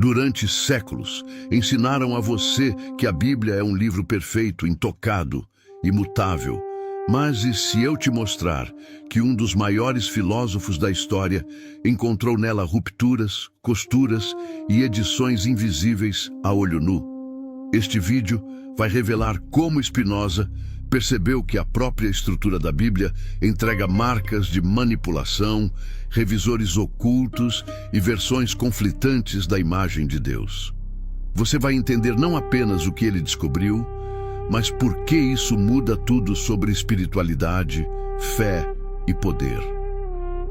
Durante séculos, ensinaram a você que a Bíblia é um livro perfeito, intocado, imutável. Mas e se eu te mostrar que um dos maiores filósofos da história encontrou nela rupturas, costuras e edições invisíveis a olho nu? Este vídeo vai revelar como Spinoza percebeu que a própria estrutura da Bíblia entrega marcas de manipulação, revisores ocultos e versões conflitantes da imagem de Deus. Você vai entender não apenas o que ele descobriu, mas por que isso muda tudo sobre espiritualidade, fé e poder.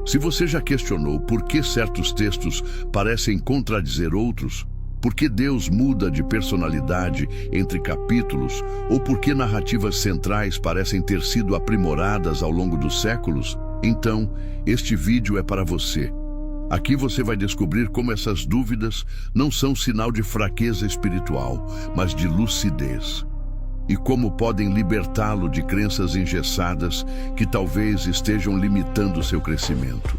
Se você já questionou por que certos textos parecem contradizer outros, por que Deus muda de personalidade entre capítulos ou por que narrativas centrais parecem ter sido aprimoradas ao longo dos séculos, então este vídeo é para você. Aqui você vai descobrir como essas dúvidas não são sinal de fraqueza espiritual, mas de lucidez. E como podem libertá-lo de crenças engessadas que talvez estejam limitando seu crescimento.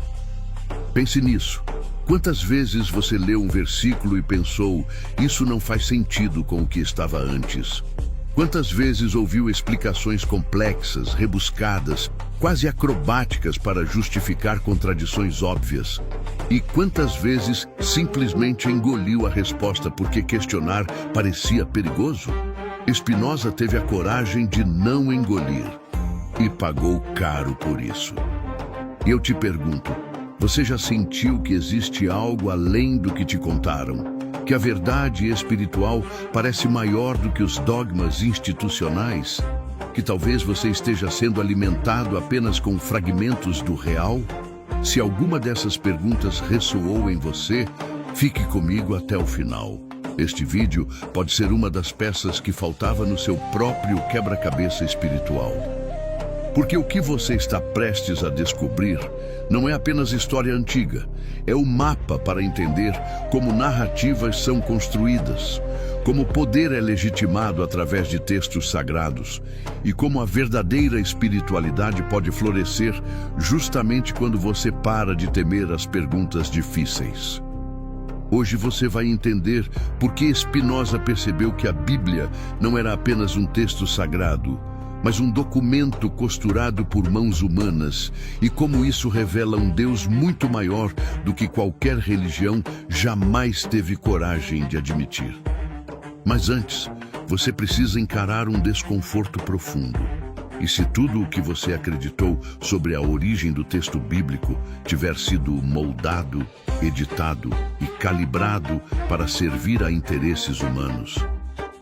Pense nisso. Quantas vezes você leu um versículo e pensou, isso não faz sentido com o que estava antes? Quantas vezes ouviu explicações complexas, rebuscadas, quase acrobáticas para justificar contradições óbvias? E quantas vezes simplesmente engoliu a resposta porque questionar parecia perigoso? Spinoza teve a coragem de não engolir e pagou caro por isso. E eu te pergunto, você já sentiu que existe algo além do que te contaram? Que a verdade espiritual parece maior do que os dogmas institucionais? Que talvez você esteja sendo alimentado apenas com fragmentos do real? Se alguma dessas perguntas ressoou em você, fique comigo até o final. Este vídeo pode ser uma das peças que faltava no seu próprio quebra-cabeça espiritual. Porque o que você está prestes a descobrir não é apenas história antiga, é o mapa para entender como narrativas são construídas, como o poder é legitimado através de textos sagrados e como a verdadeira espiritualidade pode florescer justamente quando você para de temer as perguntas difíceis. Hoje você vai entender por que Spinoza percebeu que a Bíblia não era apenas um texto sagrado, mas um documento costurado por mãos humanas, e como isso revela um Deus muito maior do que qualquer religião jamais teve coragem de admitir. Mas antes, você precisa encarar um desconforto profundo. E se tudo o que você acreditou sobre a origem do texto bíblico tiver sido moldado, editado e calibrado para servir a interesses humanos,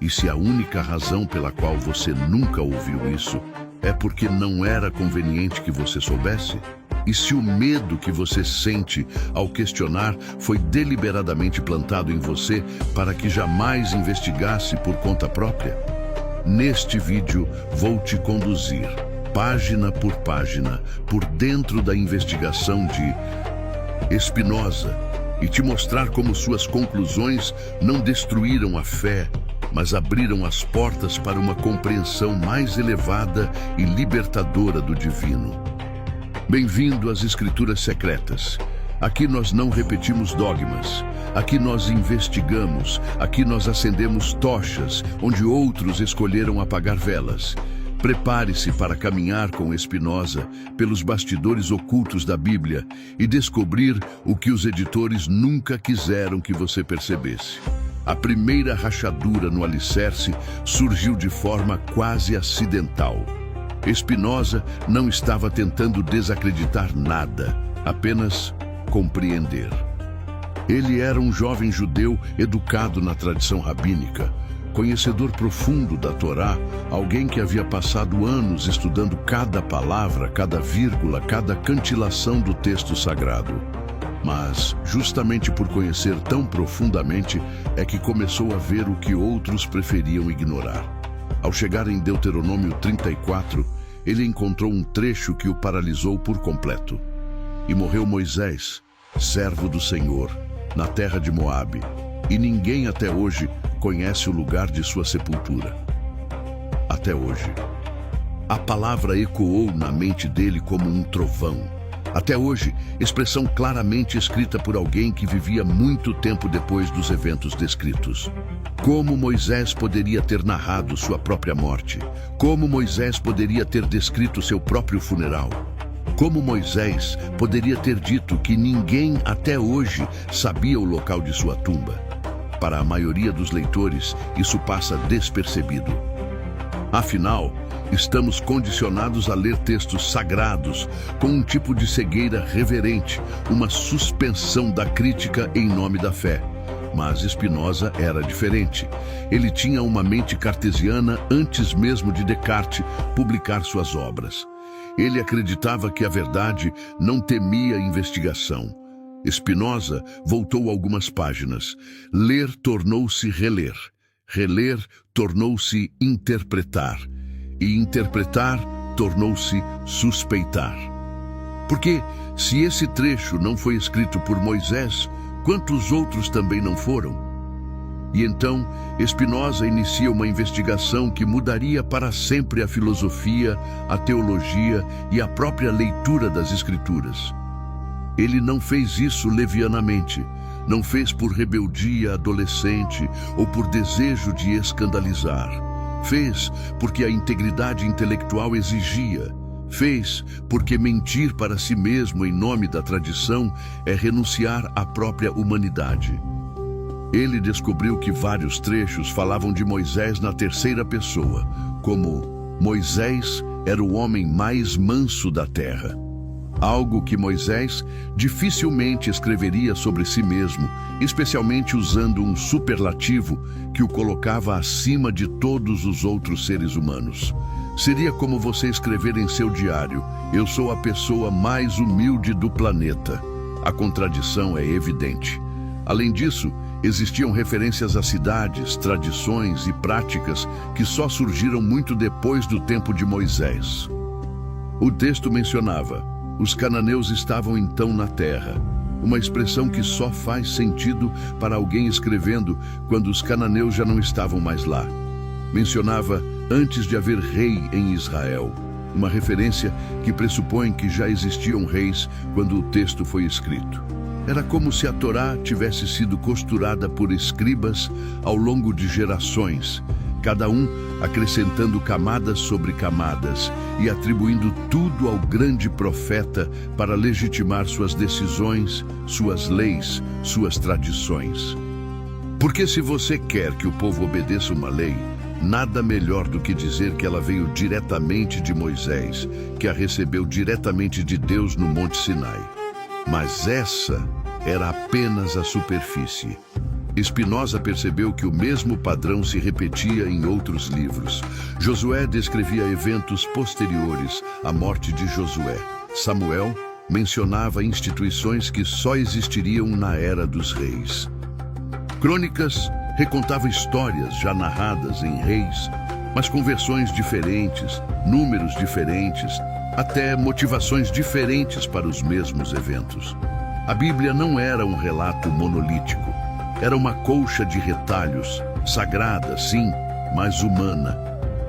e se a única razão pela qual você nunca ouviu isso é porque não era conveniente que você soubesse? E se o medo que você sente ao questionar foi deliberadamente plantado em você para que jamais investigasse por conta própria? Neste vídeo vou te conduzir, página por página, por dentro da investigação de Spinoza e te mostrar como suas conclusões não destruíram a fé, mas abriram as portas para uma compreensão mais elevada e libertadora do divino. Bem-vindo às Escrituras Secretas. Aqui nós não repetimos dogmas, aqui nós investigamos, aqui nós acendemos tochas, onde outros escolheram apagar velas. Prepare-se para caminhar com Spinoza pelos bastidores ocultos da Bíblia e descobrir o que os editores nunca quiseram que você percebesse. A primeira rachadura no alicerce surgiu de forma quase acidental. Spinoza não estava tentando desacreditar nada, apenas compreender. Ele era um jovem judeu educado na tradição rabínica, conhecedor profundo da Torá, alguém que havia passado anos estudando cada palavra, cada vírgula, cada cantilação do texto sagrado. Mas, justamente por conhecer tão profundamente, é que começou a ver o que outros preferiam ignorar. Ao chegar em Deuteronômio 34, ele encontrou um trecho que o paralisou por completo. E morreu Moisés, servo do Senhor, na terra de Moabe, e ninguém até hoje conhece o lugar de sua sepultura. Até hoje. A palavra ecoou na mente dele como um trovão. Até hoje, expressão claramente escrita por alguém que vivia muito tempo depois dos eventos descritos. Como Moisés poderia ter narrado sua própria morte? Como Moisés poderia ter descrito seu próprio funeral? Como Moisés poderia ter dito que ninguém até hoje sabia o local de sua tumba? Para a maioria dos leitores, isso passa despercebido. Afinal, estamos condicionados a ler textos sagrados com um tipo de cegueira reverente, uma suspensão da crítica em nome da fé. Mas Spinoza era diferente. Ele tinha uma mente cartesiana antes mesmo de Descartes publicar suas obras. Ele acreditava que a verdade não temia investigação. Spinoza voltou algumas páginas. Ler tornou-se reler. Reler tornou-se interpretar. E interpretar tornou-se suspeitar. Porque, se esse trecho não foi escrito por Moisés, quantos outros também não foram? E então, Spinoza inicia uma investigação que mudaria para sempre a filosofia, a teologia e a própria leitura das Escrituras. Ele não fez isso levianamente, não fez por rebeldia adolescente ou por desejo de escandalizar. Fez porque a integridade intelectual exigia. Fez porque mentir para si mesmo em nome da tradição é renunciar à própria humanidade. Ele descobriu que vários trechos falavam de Moisés na terceira pessoa, como Moisés era o homem mais manso da terra. Algo que Moisés dificilmente escreveria sobre si mesmo, especialmente usando um superlativo que o colocava acima de todos os outros seres humanos. Seria como você escrever em seu diário: "Eu sou a pessoa mais humilde do planeta." A contradição é evidente. Além disso, existiam referências a cidades, tradições e práticas que só surgiram muito depois do tempo de Moisés. O texto mencionava: "Os cananeus estavam então na terra", uma expressão que só faz sentido para alguém escrevendo quando os cananeus já não estavam mais lá. Mencionava antes de haver rei em Israel, uma referência que pressupõe que já existiam reis quando o texto foi escrito. Era como se a Torá tivesse sido costurada por escribas ao longo de gerações, cada um acrescentando camadas sobre camadas e atribuindo tudo ao grande profeta para legitimar suas decisões, suas leis, suas tradições. Porque se você quer que o povo obedeça uma lei, nada melhor do que dizer que ela veio diretamente de Moisés, que a recebeu diretamente de Deus no Monte Sinai. Mas essa era apenas a superfície. Spinoza percebeu que o mesmo padrão se repetia em outros livros. Josué descrevia eventos posteriores à morte de Josué. Samuel mencionava instituições que só existiriam na era dos reis. Crônicas recontava histórias já narradas em reis, mas com versões diferentes, números diferentes, até motivações diferentes para os mesmos eventos. A Bíblia não era um relato monolítico. Era uma colcha de retalhos, sagrada, sim, mas humana.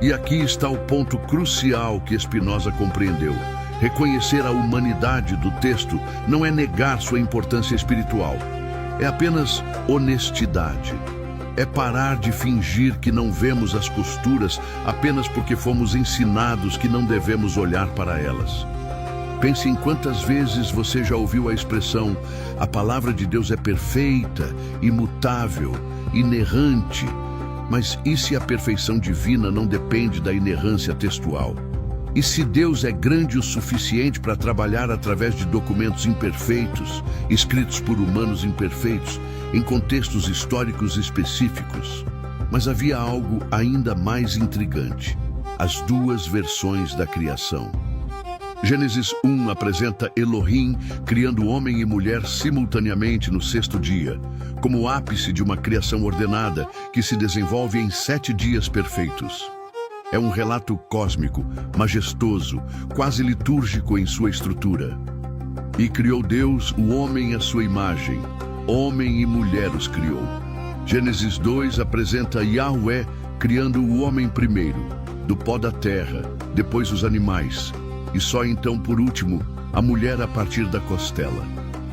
E aqui está o ponto crucial que Spinoza compreendeu. Reconhecer a humanidade do texto não é negar sua importância espiritual. É apenas honestidade. É parar de fingir que não vemos as costuras apenas porque fomos ensinados que não devemos olhar para elas. Pense em quantas vezes você já ouviu a expressão: "A palavra de Deus é perfeita, imutável, inerrante." Mas e se a perfeição divina não depende da inerrância textual? E se Deus é grande o suficiente para trabalhar através de documentos imperfeitos, escritos por humanos imperfeitos, em contextos históricos específicos? Mas havia algo ainda mais intrigante: as duas versões da criação. Gênesis 1 apresenta Elohim criando homem e mulher simultaneamente no sexto dia, como o ápice de uma criação ordenada que se desenvolve em 7 dias perfeitos. É um relato cósmico, majestoso, quase litúrgico em sua estrutura. "E criou Deus o homem à sua imagem, homem e mulher os criou." Gênesis 2 apresenta Yahweh criando o homem primeiro, do pó da terra, depois os animais, e só então, por último, A mulher a partir da costela.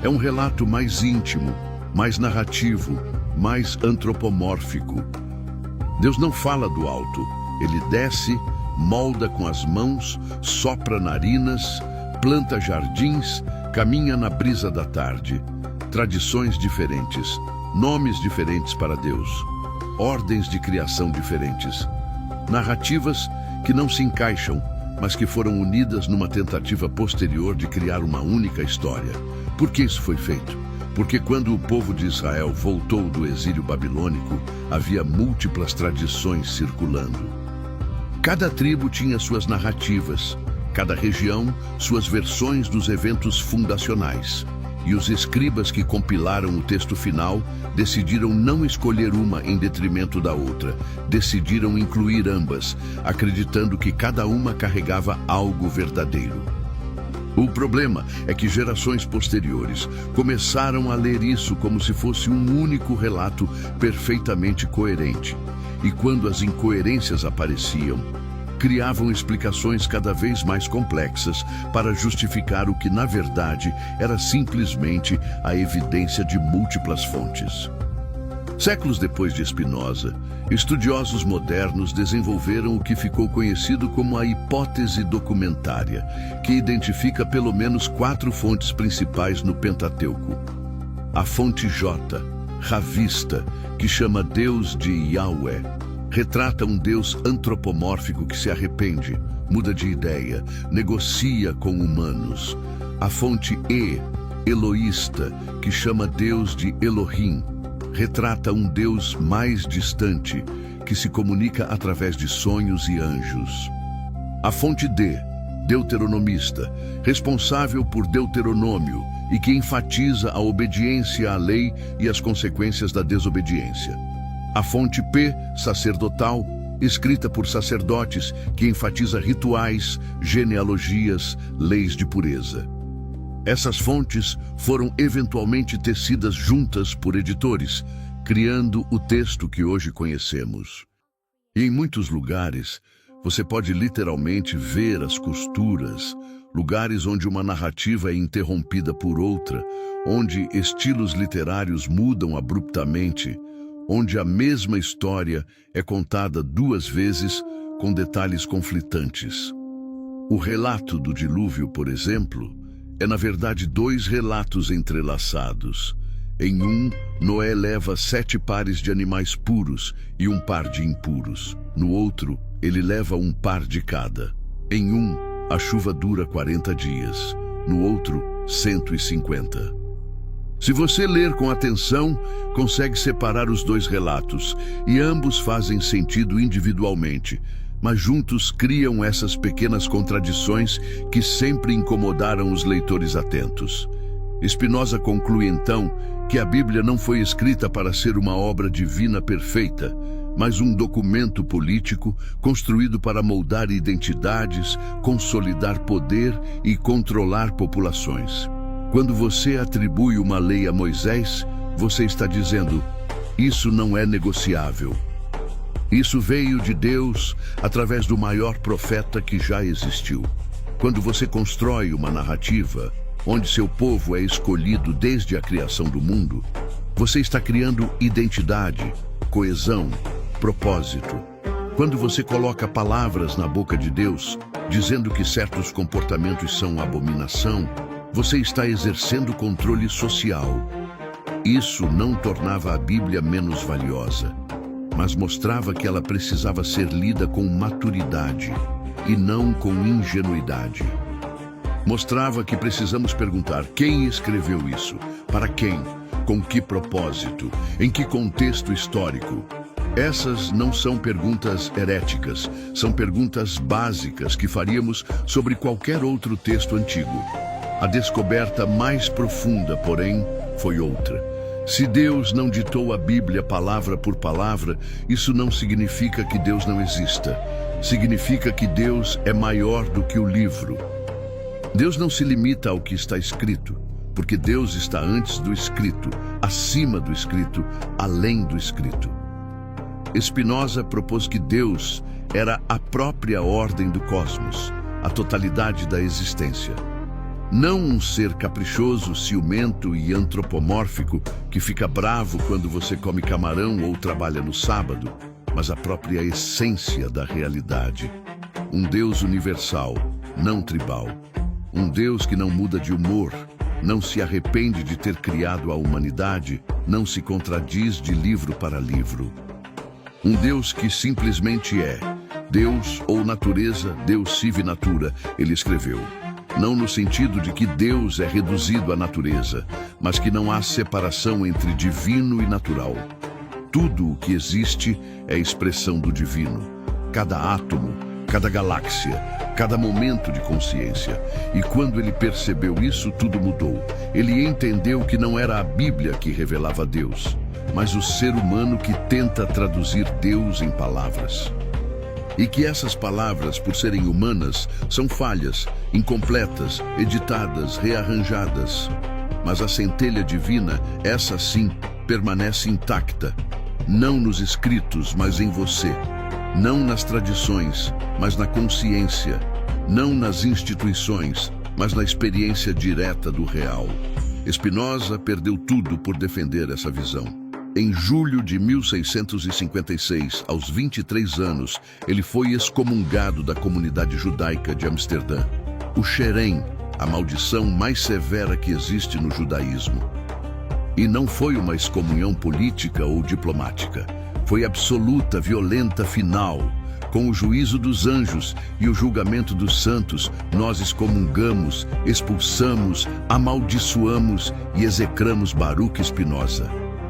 É um relato mais íntimo, mais narrativo, mais antropomórfico. Deus não fala do alto. Ele desce, molda com as mãos, sopra narinas, planta jardins, caminha na brisa da tarde. Tradições diferentes, nomes diferentes para Deus, ordens de criação diferentes. Narrativas que não se encaixam, mas que foram unidas numa tentativa posterior de criar uma única história. Por que isso foi feito? Porque quando o povo de Israel voltou do exílio babilônico, havia múltiplas tradições circulando. Cada tribo tinha suas narrativas, cada região suas versões dos eventos fundacionais. E os escribas que compilaram o texto final decidiram não escolher uma em detrimento da outra, decidiram incluir ambas, acreditando que cada uma carregava algo verdadeiro. O problema é que gerações posteriores começaram a ler isso como se fosse um único relato perfeitamente coerente. E quando as incoerências apareciam, criavam explicações cada vez mais complexas para justificar o que, na verdade, era simplesmente a evidência de múltiplas fontes. Séculos depois de Spinoza, estudiosos modernos desenvolveram o que ficou conhecido como a hipótese documentária, que identifica pelo menos 4 fontes principais no Pentateuco. A fonte J, Ravista, que chama Deus de Yahweh, retrata um Deus antropomórfico que se arrepende, muda de ideia, negocia com humanos. A fonte E, Eloísta, que chama Deus de Elohim, retrata um Deus mais distante, que se comunica através de sonhos e anjos. A fonte D, Deuteronomista, responsável por Deuteronômio e que enfatiza a obediência à lei e as consequências da desobediência. A fonte P, sacerdotal, escrita por sacerdotes, que enfatiza rituais, genealogias, leis de pureza. Essas fontes foram eventualmente tecidas juntas por editores, criando o texto que hoje conhecemos. E em muitos lugares, você pode literalmente ver as costuras, lugares onde uma narrativa é interrompida por outra, onde estilos literários mudam abruptamente, onde a mesma história é contada 2 vezes com detalhes conflitantes. O relato do dilúvio, por exemplo, é na verdade 2 relatos entrelaçados. Em um, Noé leva 7 pares de animais puros e 1 par de impuros. No outro, ele leva 1 par de cada. Em um, a chuva dura 40 dias. No outro, 150. Se você ler com atenção, consegue separar os 2 relatos, e ambos fazem sentido individualmente, mas juntos criam essas pequenas contradições que sempre incomodaram os leitores atentos. Spinoza conclui então que a Bíblia não foi escrita para ser uma obra divina perfeita, mas um documento político construído para moldar identidades, consolidar poder e controlar populações. Quando você atribui uma lei a Moisés, você está dizendo: isso não é negociável. Isso veio de Deus através do maior profeta que já existiu. Quando você constrói uma narrativa onde seu povo é escolhido desde a criação do mundo, você está criando identidade, coesão, propósito. Quando você coloca palavras na boca de Deus, dizendo que certos comportamentos são abominação, você está exercendo controle social. Isso não tornava a Bíblia menos valiosa, mas mostrava que ela precisava ser lida com maturidade e não com ingenuidade. Mostrava que precisamos perguntar quem escreveu isso, para quem, com que propósito, em que contexto histórico. Essas não são perguntas heréticas, são perguntas básicas que faríamos sobre qualquer outro texto antigo. A descoberta mais profunda, porém, foi outra. Se Deus não ditou a Bíblia palavra por palavra, isso não significa que Deus não exista. Significa que Deus é maior do que o livro. Deus não se limita ao que está escrito, porque Deus está antes do escrito, acima do escrito, além do escrito. Spinoza propôs que Deus era a própria ordem do cosmos, a totalidade da existência. Não um ser caprichoso, ciumento e antropomórfico que fica bravo quando você come camarão ou trabalha no sábado, mas a própria essência da realidade. Um Deus universal, não tribal. Um Deus que não muda de humor, não se arrepende de ter criado a humanidade, não se contradiz de livro para livro. Um Deus que simplesmente é. Deus ou natureza, Deus sive natura, ele escreveu. Não no sentido de que Deus é reduzido à natureza, mas que não há separação entre divino e natural. Tudo o que existe é expressão do divino. Cada átomo, cada galáxia, cada momento de consciência. E quando ele percebeu isso, tudo mudou. Ele entendeu que não era a Bíblia que revelava Deus, mas o ser humano que tenta traduzir Deus em palavras. E que essas palavras, por serem humanas, são falhas, incompletas, editadas, rearranjadas. Mas a centelha divina, essa sim, permanece intacta. Não nos escritos, mas em você. Não nas tradições, mas na consciência. Não nas instituições, mas na experiência direta do real. Spinoza perdeu tudo por defender essa visão. Em julho de 1656, aos 23 anos, ele foi excomungado da comunidade judaica de Amsterdã. O Xerém, a maldição mais severa que existe no judaísmo. E não foi uma excomunhão política ou diplomática. Foi absoluta, violenta, final. Com o juízo dos anjos e o julgamento dos santos, nós excomungamos, expulsamos, amaldiçoamos e execramos Baruch Spinoza.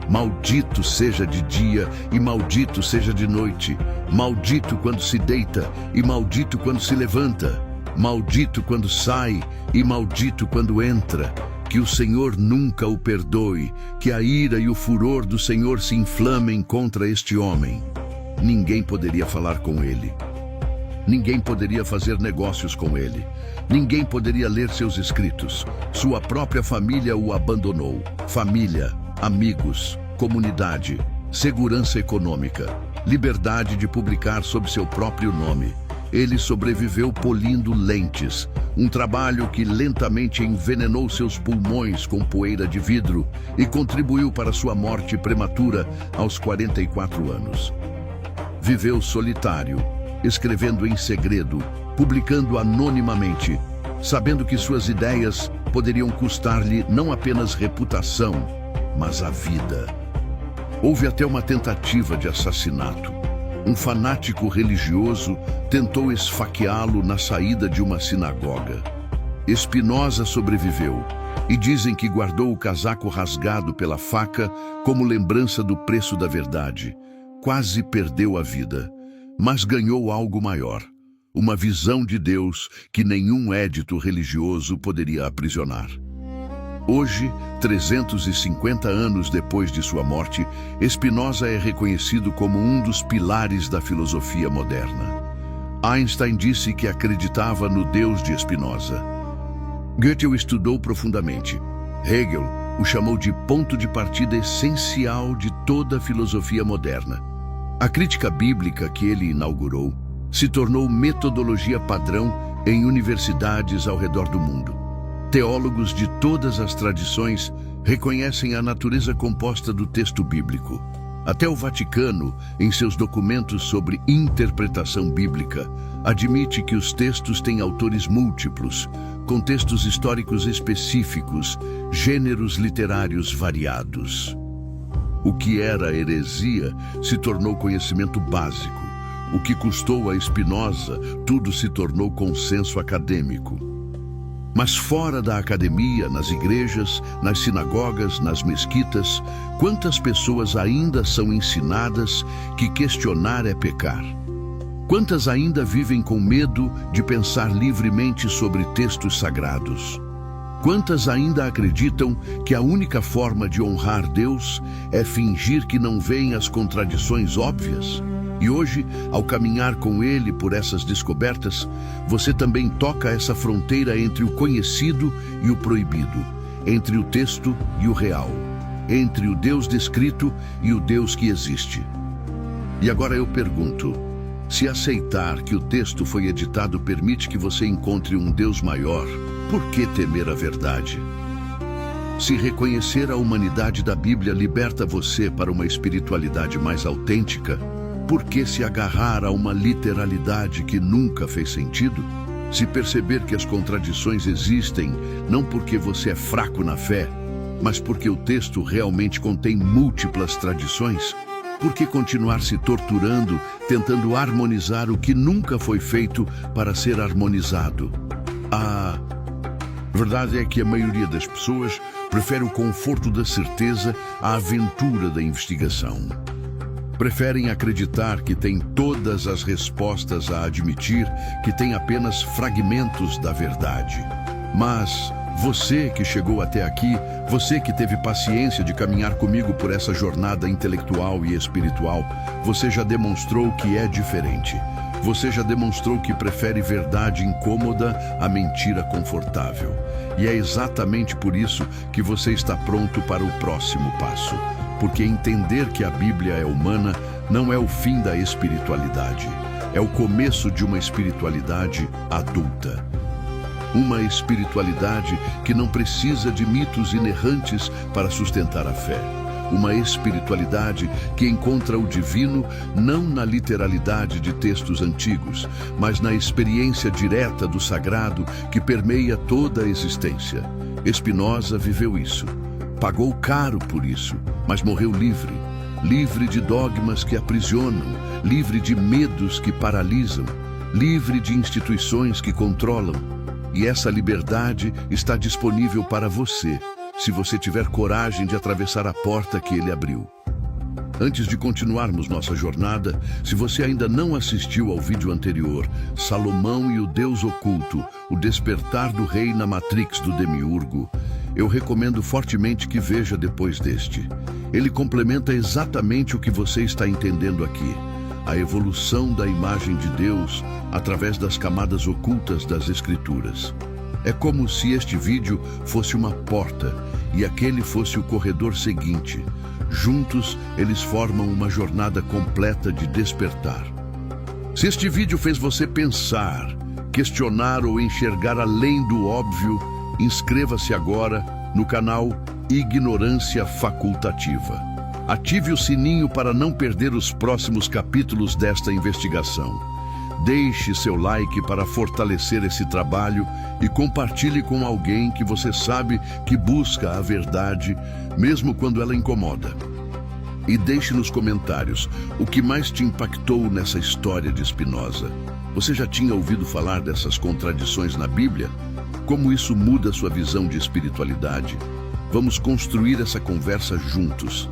Maldito seja de dia e maldito seja de noite. Maldito quando se deita e maldito quando se levanta. Maldito quando sai e maldito quando entra. Que o Senhor nunca o perdoe, que a ira e o furor do Senhor se inflamem contra este homem. Ninguém poderia falar com ele. Ninguém poderia fazer negócios com ele. Ninguém poderia ler seus escritos. Sua própria família o abandonou. Família, amigos, comunidade, segurança econômica, liberdade de publicar sob seu próprio nome. Ele sobreviveu polindo lentes, um trabalho que lentamente envenenou seus pulmões com poeira de vidro e contribuiu para sua morte prematura aos 44 anos. Viveu solitário, escrevendo em segredo, publicando anonimamente, sabendo que suas ideias poderiam custar-lhe não apenas reputação, mas a vida. Houve até uma tentativa de assassinato. Um fanático religioso tentou esfaqueá-lo na saída de uma sinagoga. Spinoza sobreviveu e dizem que guardou o casaco rasgado pela faca como lembrança do preço da verdade. Quase perdeu a vida, mas ganhou algo maior. Uma visão de Deus que nenhum édito religioso poderia aprisionar. Hoje, 350 anos depois de sua morte, Spinoza é reconhecido como um dos pilares da filosofia moderna. Einstein disse que acreditava no Deus de Spinoza. Goethe o estudou profundamente. Hegel o chamou de ponto de partida essencial de toda a filosofia moderna. A crítica bíblica que ele inaugurou se tornou metodologia padrão em universidades ao redor do mundo. Teólogos de todas as tradições reconhecem a natureza composta do texto bíblico. Até o Vaticano, em seus documentos sobre interpretação bíblica, admite que os textos têm autores múltiplos, contextos históricos específicos, gêneros literários variados. O que era heresia se tornou conhecimento básico. O que custou a Spinoza, tudo se tornou consenso acadêmico. Mas fora da academia, nas igrejas, nas sinagogas, nas mesquitas, quantas pessoas ainda são ensinadas que questionar é pecar? Quantas ainda vivem com medo de pensar livremente sobre textos sagrados? Quantas ainda acreditam que a única forma de honrar Deus é fingir que não veem as contradições óbvias? E hoje, ao caminhar com Ele por essas descobertas, você também toca essa fronteira entre o conhecido e o proibido, entre o texto e o real, entre o Deus descrito e o Deus que existe. E agora eu pergunto, se aceitar que o texto foi editado permite que você encontre um Deus maior, por que temer a verdade? Se reconhecer a humanidade da Bíblia liberta você para uma espiritualidade mais autêntica, por que se agarrar a uma literalidade que nunca fez sentido? Se perceber que as contradições existem, não porque você é fraco na fé, mas porque o texto realmente contém múltiplas tradições, por que continuar se torturando, tentando harmonizar o que nunca foi feito para ser harmonizado? A verdade é que a maioria das pessoas prefere o conforto da certeza à aventura da investigação. Preferem acreditar que têm todas as respostas a admitir que têm apenas fragmentos da verdade. Mas você que chegou até aqui, você que teve paciência de caminhar comigo por essa jornada intelectual e espiritual, você já demonstrou que é diferente. Você já demonstrou que prefere verdade incômoda à mentira confortável. E é exatamente por isso que você está pronto para o próximo passo. Porque entender que a Bíblia é humana não é o fim da espiritualidade. É o começo de uma espiritualidade adulta. Uma espiritualidade que não precisa de mitos inerrantes para sustentar a fé. Uma espiritualidade que encontra o divino não na literalidade de textos antigos, mas na experiência direta do sagrado que permeia toda a existência. Spinoza viveu isso. Pagou caro por isso, mas morreu livre. Livre de dogmas que aprisionam, livre de medos que paralisam, livre de instituições que controlam. E essa liberdade está disponível para você, se você tiver coragem de atravessar a porta que ele abriu. Antes de continuarmos nossa jornada, se você ainda não assistiu ao vídeo anterior, Salomão e o Deus Oculto, o despertar do rei na Matrix do Demiurgo, eu recomendo fortemente que veja depois deste. Ele complementa exatamente o que você está entendendo aqui, a evolução da imagem de Deus através das camadas ocultas das Escrituras. É como se este vídeo fosse uma porta e aquele fosse o corredor seguinte. Juntos, eles formam uma jornada completa de despertar. Se este vídeo fez você pensar, questionar ou enxergar além do óbvio, inscreva-se agora no canal Ignorância Facultativa. Ative o sininho para não perder os próximos capítulos desta investigação. Deixe seu like para fortalecer esse trabalho e compartilhe com alguém que você sabe que busca a verdade, mesmo quando ela incomoda. E deixe nos comentários o que mais te impactou nessa história de Spinoza. Você já tinha ouvido falar dessas contradições na Bíblia? Como isso muda sua visão de espiritualidade? Vamos construir essa conversa juntos.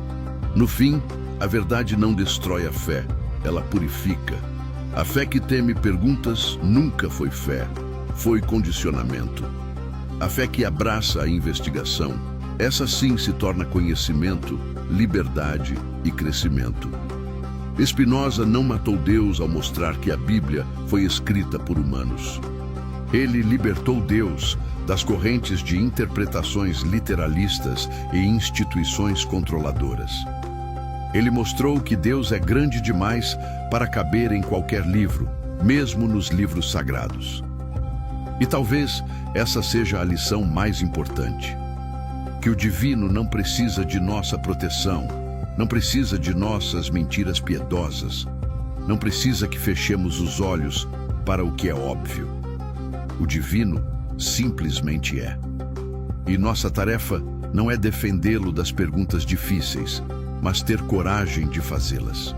No fim, a verdade não destrói a fé, ela purifica. A fé que teme perguntas nunca foi fé, foi condicionamento. A fé que abraça a investigação, essa sim se torna conhecimento, liberdade e crescimento. Spinoza não matou Deus ao mostrar que a Bíblia foi escrita por humanos. Ele libertou Deus das correntes de interpretações literalistas e instituições controladoras. Ele mostrou que Deus é grande demais para caber em qualquer livro, mesmo nos livros sagrados. E talvez essa seja a lição mais importante. Que o divino não precisa de nossa proteção, não precisa de nossas mentiras piedosas, não precisa que fechemos os olhos para o que é óbvio. O divino simplesmente é. E nossa tarefa não é defendê-lo das perguntas difíceis, mas ter coragem de fazê-las.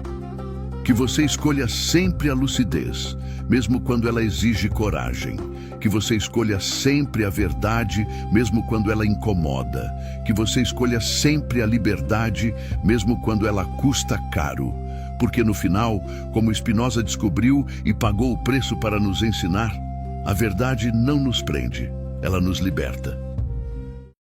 Que você escolha sempre a lucidez, mesmo quando ela exige coragem. Que você escolha sempre a verdade, mesmo quando ela incomoda. Que você escolha sempre a liberdade, mesmo quando ela custa caro. Porque no final, como Spinoza descobriu e pagou o preço para nos ensinar, a verdade não nos prende, ela nos liberta.